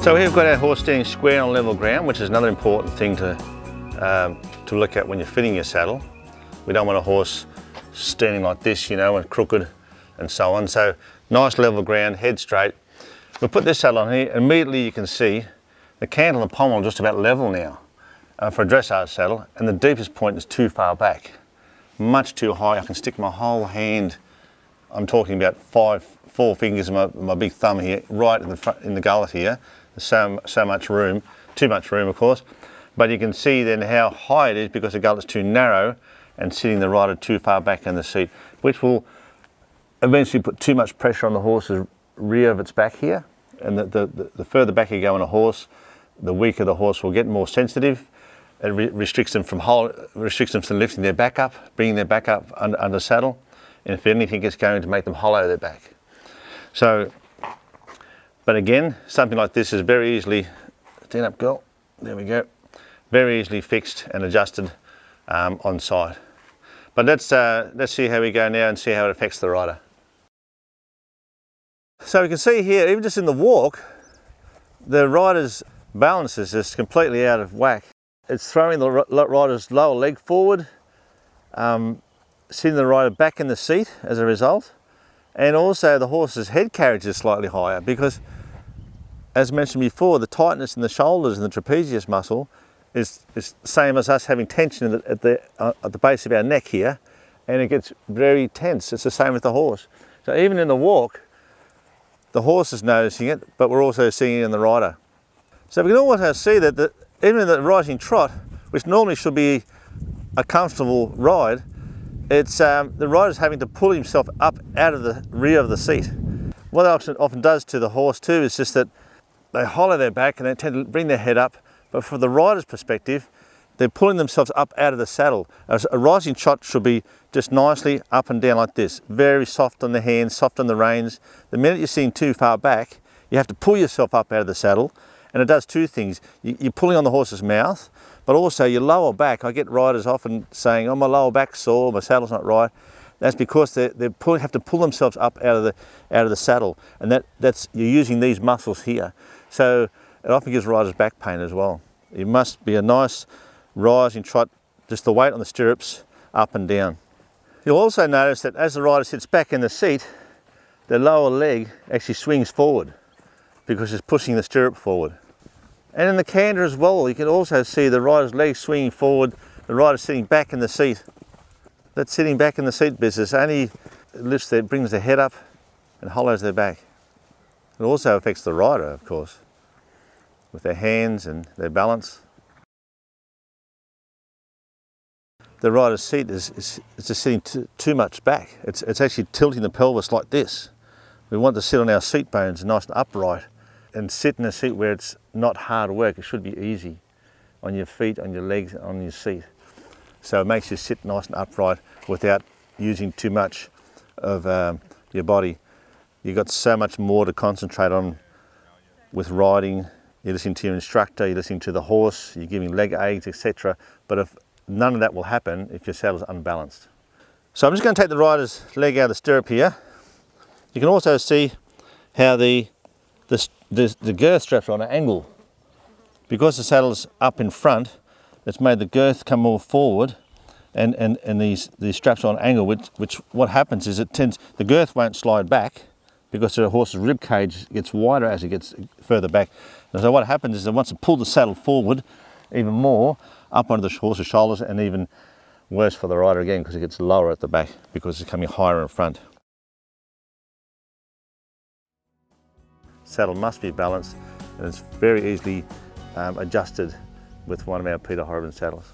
So we've got our horse standing square on level ground, which is another important thing to look at when you're fitting your saddle. We don't want a horse standing like this, you know, and crooked and so on. So nice level ground, head straight. We'll put this saddle on here. Immediately you can see the cantle and pommel are just about level now for a dressage saddle, and the deepest point is too far back, much too high. I can stick my whole hand, I'm talking about four fingers of my big thumb here, right in the front, in the gullet here. There's so much room, too much room of course, but you can see then how high it is because the gullet's too narrow and sitting the rider too far back in the seat, which will eventually put too much pressure on the horse's rear of its back here. And the further back you go on a horse, the weaker the horse will get, more sensitive. It restricts them from lifting their back up, bringing their back up under saddle, and if anything, it's going to make them hollow their back. So, but again, something like this is very easily, stand up girl, there we go, very easily fixed and adjusted on site. But let's see how we go now and see how it affects the rider. So we can see here, even just in the walk, the rider's balance is just completely out of whack. It's throwing the rider's lower leg forward, sitting the rider back in the seat as a result, and also the horse's head carriage is slightly higher because, as mentioned before, the tightness in the shoulders and the trapezius muscle is the same as us having tension at the base of our neck here, and it gets very tense. It's the same with the horse. So even in the walk, the horse is noticing it, but we're also seeing it in the rider. So we can also see that even in the rising trot, which normally should be a comfortable ride, it's the rider's having to pull himself up out of the rear of the seat. What that often does to the horse too is just that they hollow their back and they tend to bring their head up, but from the rider's perspective, they're pulling themselves up out of the saddle. A rising trot should be just nicely up and down like this, very soft on the hands, soft on the reins. The minute you're sitting too far back, you have to pull yourself up out of the saddle, and it does two things. You're pulling on the horse's mouth, but also your lower back. I get riders often saying, oh, my lower back's sore, my saddle's not right. That's because they have to pull themselves up out of the saddle, and that's you're using these muscles here. So it often gives riders back pain as well. It must be a nice rising trot, just the weight on the stirrups up and down. You'll also notice that as the rider sits back in the seat, the lower leg actually swings forward because it's pushing the stirrup forward. And in the canter as well, you can also see the rider's legs swinging forward, the rider sitting back in the seat. That sitting back in the seat business only brings their head up and hollows their back. It also affects the rider, of course, with their hands and their balance. The rider's seat is just sitting too much back. It's actually tilting the pelvis like this. We want to sit on our seat bones nice and upright and sit in a seat where it's not hard work. It should be easy on your feet, on your legs, on your seat. So it makes you sit nice and upright without using too much of your body. You've got so much more to concentrate on with riding. You're listening to your instructor, you're listening to the horse, you're giving leg aids, etc. But if none of that will happen if your saddle's unbalanced. So I'm just going to take the rider's leg out of the stirrup here. You can also see how the girth straps are on an angle. Because the saddle's up in front, it's made the girth come more forward, and these straps are on an angle, which what happens is the girth won't slide back because the horse's rib cage gets wider as it gets further back. And so what happens is that once it pulls the saddle forward even more, up onto the horse's shoulders, and even worse for the rider again because it gets lower at the back because it's coming higher in front. Saddle must be balanced, and it's very easily adjusted with one of our Horobin saddles.